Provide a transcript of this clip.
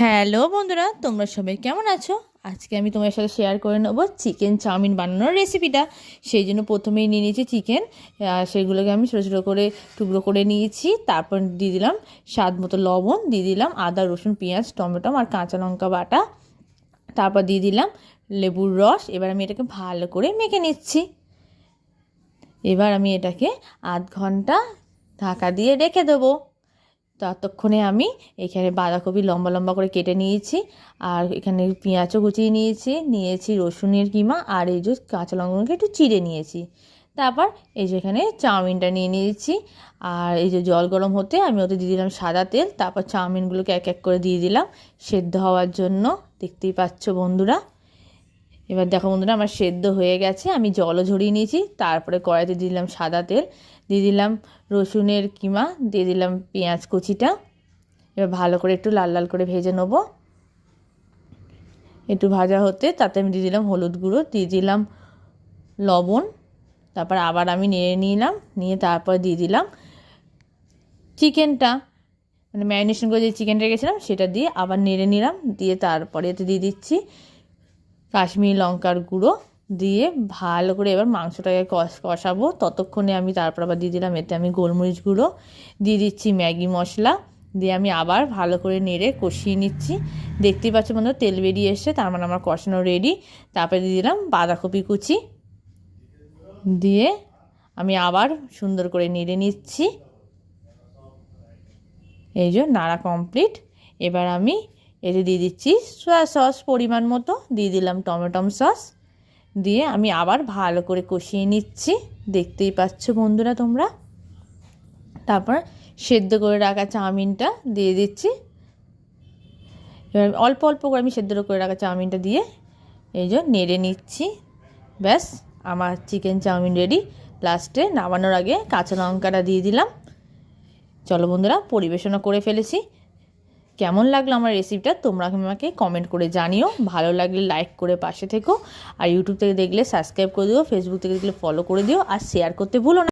Hello বন্ধুরা, তোমরা সবাই কেমন আছো? আজকে আমি তোমার সাথে শেয়ার করে নেবো চিকেন চাউমিন বানানোর রেসিপিটা। সেই জন্য প্রথমেই নিয়ে নিয়েছি চিকেন, সেগুলোকে আমি ছোটো ছোটো করে টুকরো করে নিয়েছি। তারপর দিয়ে দিলাম স্বাদ মতো লবণ, দিয়ে দিলাম আদা রসুন পেঁয়াজ টমেটো আর কাঁচা লঙ্কা বাটা, তারপর দিয়ে দিলাম লেবুর রস। এবার আমি এটাকে ভালো করে মেখে নিচ্ছি। এবার আমি এটাকে আধ ঘন্টা ঢাকা দিয়ে রেখে দেবো। ততক্ষণে আমি এখানে বাঁধাকপি লম্বা লম্বা করে কেটে নিয়েছি, আর এখানে পেঁয়াজও কুচিয়ে নিয়েছি রসুনের কিমা, আর এই যে কাঁচা লঙ্কাকে একটু চিড়ে নিয়েছি। তারপর এই যে এখানে চাউমিনটা নিয়ে নিয়েছি, আর এই যে জল গরম হতে আমি ওতে দিয়ে দিলাম সাদা তেল। তারপর চাউমিনগুলোকে এক এক করে দিয়ে দিলাম সেদ্ধ হওয়ার জন্য। দেখতেই পাচ্ছ বন্ধুরা। এবার দেখো বন্ধুরা, আমার সেদ্ধ হয়ে গেছে। আমি জলও ঝরিয়ে নিয়েছি। তারপরে কড়াইতে দিয়ে দিলাম সাদা তেল, দিয়ে দিলাম রসুনের কিমা, দিয়ে দিলাম পেঁয়াজ কুচিটা। এবার ভালো করে একটু লাল লাল করে ভেজে নেব। একটু ভাজা হতে তাতে আমি দিয়ে দিলাম হলুদ গুঁড়ো, দিয়ে দিলাম লবণ। তারপর আবার আমি নেড়ে নিলাম, নিয়ে তারপর দিয়ে দিলাম চিকেনটা, মানে ম্যারিনেশন করে যে চিকেনটা রেখেছিলাম সেটা দিয়ে আবার নেড়ে নিলাম। দিয়ে তারপরে এতে দিয়ে দিচ্ছি কাশ্মীরি লঙ্কার গুঁড়ো, দিয়ে ভালো করে এবার মাংসটাকে কষাবো। ততক্ষণে আমি তারপর আবার দিয়ে দিলাম এতে আমি গোলমরিচ গুঁড়ো, দিয়ে দিচ্ছি ম্যাগি মশলা, দিয়ে আমি আবার ভালো করে নেড়ে কষিয়ে নিচ্ছি। দেখতেই পাচ্ছ বন্ধু, তেল বেরিয়ে এসছে, তার মানে আমার কষানো রেডি। তারপরে দিয়ে দিলাম বাঁধাকপি কুচি, দিয়ে আমি আবার সুন্দর করে নেড়ে নিচ্ছি। এই যে নাড়া কমপ্লিট। এবার আমি এতে দিয়ে দিচ্ছি সয়া সস পরিমাণ মতো, দিয়ে দিলাম টমেটো সস, দিয়ে আমি আবার ভালো করে কষিয়ে নিচ্ছি। দেখতেই পাচ্ছ বন্ধুরা তোমরা। তারপর সেদ্ধ করে রাখা চাউমিনটা দিয়ে দিচ্ছি। এবার অল্প অল্প করে আমি সেদ্ধ করে রাখা চাউমিনটা দিয়ে এই যে নেড়ে নিচ্ছি। ব্যাস, আমার চিকেন চাউমিন রেডি। লাস্টে নামানোর আগে কাঁচা লঙ্কাটা দিয়ে দিলাম। চলো বন্ধুরা, পরিবেশনা করে ফেলেছি। কেমন লাগলো আমার রেসিপিটা তোমরা আমাকে কমেন্ট করে জানিও। ভালো লাগলে লাইক করে পাশে থেকো, আর ইউটিউব থেকে দেখলে সাবস্ক্রাইব করে দিও, ফেসবুক থেকে দেখলে ফলো করে দিও, আর শেয়ার করতে ভুলো না।